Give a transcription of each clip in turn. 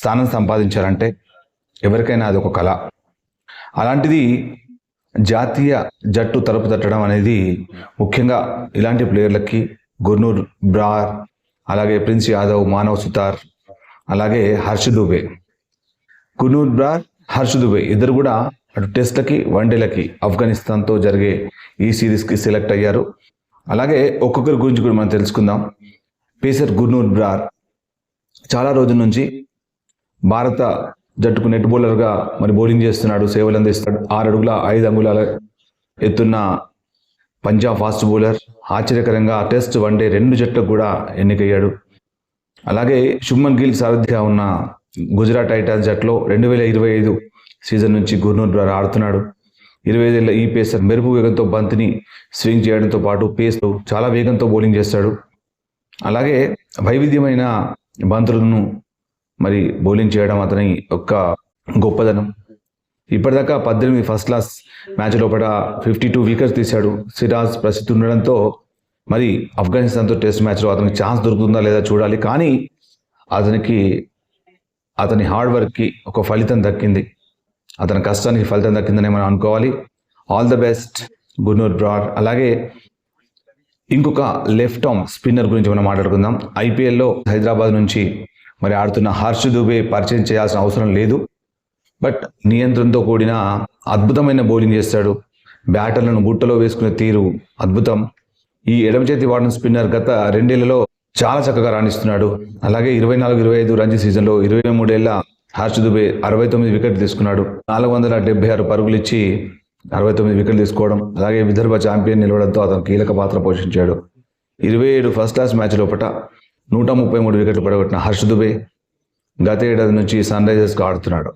స్థానం సంపాదించారంటే ఎవరికైనా అది ఒక కళ. అలాంటిది జాతీయ జట్టు తలుపు తట్టడం అనేది ముఖ్యంగా ఇలాంటి ప్లేయర్లకి గుర్నూర్ బ్రార్, అలాగే ప్రిన్స్ యాదవ్, మానవ్ సుతార్, అలాగే హర్ష్ దుబే. గుర్నూర్ బ్రార్, హర్ష్ దుబే ఇద్దరు కూడా అటు టెస్ట్లకి వన్డేలకి ఆఫ్ఘనిస్తాన్తో జరిగే ఈ సిరీస్కి సెలెక్ట్ అయ్యారు. అలాగే ఒక్కొక్కరి గురించి కూడా మనం తెలుసుకుందాం. పేసర్ గుర్నూర్ బ్రార్ చాలా రోజుల నుంచి భారత జట్టుకు నెట్ బౌలర్గా మరి బౌలింగ్ చేస్తున్నాడు, సేవలు అందిస్తాడు. 6 అడుగుల 5 అంగుళాల ఎత్తున్న పంజాబ్ ఫాస్ట్ బౌలర్. ఆశ్చర్యకరంగా టెస్ట్ వన్డే 2 జట్లకు కూడా ఎన్నికయ్యాడు. అలాగే శుభ్మన్ గిల్ సారథ్యంగా ఉన్న గుజరాత్ టైటాన్స్ జట్లో 2025 సీజన్ నుంచి గుర్నూర్ బ్రార్ ఆడుతున్నాడు. 25 ఏళ్ల ఈ పేసర్ మెరుపు వేగంతో బంతిని స్వింగ్ చేయడంతో పాటు పేస్లో చాలా వేగంతో బౌలింగ్ చేస్తాడు. అలాగే వైవిధ్యమైన బంతులను మరి బౌలింగ్ చేయడం అతని యొక్క గొప్పదనం. ఇప్పటిదాకా 18 ఫస్ట్ క్లాస్ మ్యాచ్ లోపల 52 వికెట్స్ తీశాడు. సిరాజ్ ప్రసిద్ధి ఉండడంతో మరి ఆఫ్ఘనిస్తాన్తో టెస్ట్ మ్యాచ్లో అతనికి ఛాన్స్ దొరుకుతుందా లేదా చూడాలి. కానీ అతని హార్డ్ వర్క్కి ఒక ఫలితం దక్కింది, అతని కష్టానికి ఫలితం దక్కిందని మనం అనుకోవాలి. All the best Gurnoor Brar. అలాగే ఇంకొక లెఫ్ట్ ఆర్మ్ స్పిన్నర్ గురించి మనం మాట్లాడుకుందాం. ఐపీఎల్లో హైదరాబాద్ నుంచి మరి ఆడుతున్న హర్ష్ దుబే పరిచయం చేయాల్సిన అవసరం లేదు. బట్ నియంత్రణతో కూడిన అద్భుతమైన బౌలింగ్ చేస్తాడు. బ్యాటర్లను బుట్టలో వేసుకునే తీరు అద్భుతం. ఈ ఎడమ చేతి వాడిన స్పిన్నర్ గత 2 ఏళ్లలో చాలా చక్కగా రాణిస్తున్నాడు. అలాగే 24-25 రంజీ సీజన్లో 23 ఏళ్ల హర్ష్ దుబే 69 వికెట్లు తీసుకున్నాడు. 476 పరుగులు ఇచ్చి 69 వికెట్లు తీసుకోవడం, అలాగే విదర్భ ఛాంపియన్ నిలవడంతో అతను కీలక పాత్ర పోషించాడు. 27 ఫస్ట్ క్లాస్ మ్యాచ్ లోపల 133 వికెట్లు పడగొట్టిన హర్ష్ దుబే గత ఏడాది నుంచి సన్ రైజర్స్గా ఆడుతున్నాడు.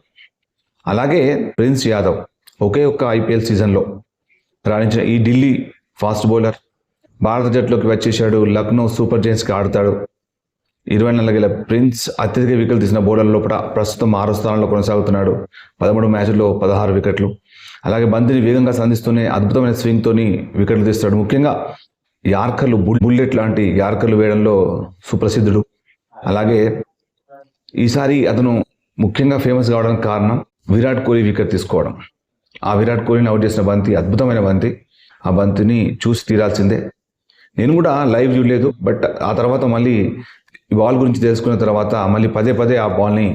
అలాగే ప్రిన్స్ యాదవ్ ఒకే ఒక్క ఐపీఎల్ సీజన్లో రాణించిన ఈ ఢిల్లీ ఫాస్ట్ బౌలర్ భారత జట్టులోకి వచ్చేశాడు. లక్నో సూపర్ జైంట్స్కి ఆడతాడు. 24 ఏళ్ల ప్రిన్స్ అత్యధిక వికెట్లు తీసిన బౌలర్ లోపల ప్రస్తుతం 6వ స్థానంలో కొనసాగుతున్నాడు. 13 మ్యాచ్ల్లో 16 వికెట్లు. అలాగే బంతిని వేగంగా సంధిస్తూనే అద్భుతమైన స్వింగ్తోని వికెట్లు తీస్తాడు. ముఖ్యంగా యార్కర్లు, బుల్లెట్ లాంటి యార్కర్లు వేయడంలో సుప్రసిద్ధుడు. అలాగే ఈసారి అతను ముఖ్యంగా ఫేమస్ కావడానికి కారణం విరాట్ కోహ్లీ వికెట్ తీసుకోవడం. ఆ విరాట్ కోహ్లీని అవుట్ చేసిన బంతి అద్భుతమైన బంతి. ఆ బంతిని చూసి తీరాల్సిందే. నేను కూడా లైవ్ చూడలేదు, బట్ ఆ తర్వాత మళ్ళీ ఈ బాల్ గురించి తెలుసుకున్న తర్వాత మళ్ళీ పదే ఆ బాల్ని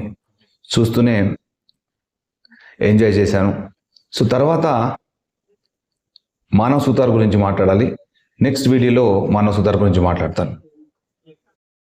చూస్తూనే ఎంజాయ్ చేశాను. సో తర్వాత మానవ్ సుతార్ గురించి మాట్లాడాలి. నెక్స్ట్ వీడియోలో మానవ్ సుతార్ గురించి మాట్లాడతాను.